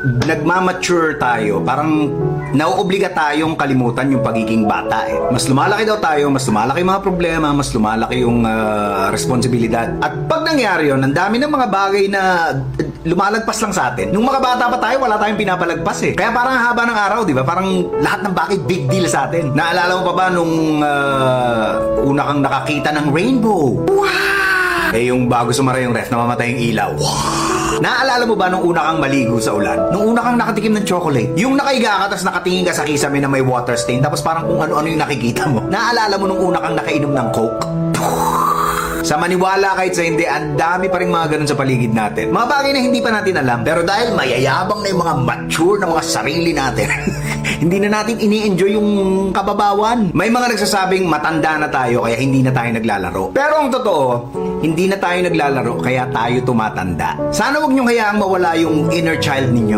nagmamature tayo, parang nauobliga tayong kalimutan yung pagiging bata eh. Mas lumalaki daw tayo, mas lumalaki yung mga problema, mas lumalaki yung responsibilidad. At pag nangyari yun, ang dami ng mga bagay na lumalagpas lang sa atin. Nung mga bata pa tayo, wala tayong pinapalagpas eh. Kaya parang haba ng araw, di ba? Parang lahat ng bagay big deal sa atin. Naalala mo pa ba nung una kang nakakita ng rainbow? Wow! Eh yung bago sumara yung ref, namamatay yung ilaw. Wow! Naalala mo ba nung una kang maligo sa ulan? Nung una kang nakatikim ng chocolate? Yung nakaiga ka, tapos nakatingin ka sa kisame na may water stain, tapos parang kung ano-ano yung nakikita mo. Naalala mo nung una kang nakainom ng Coke? Sa maniwala kahit sa hindi, ang dami pa rin mga ganun sa paligid natin. Mga bagay na hindi pa natin alam. Pero dahil mayayabang na yung mga mature na mga sarili natin, hindi na natin ini-enjoy yung kababawan. May mga nagsasabing matanda na tayo kaya hindi na tayo naglalaro. Pero ang totoo, hindi na tayo naglalaro kaya tayo tumatanda. Sana wag niyong hayaang mawala yung inner child ninyo.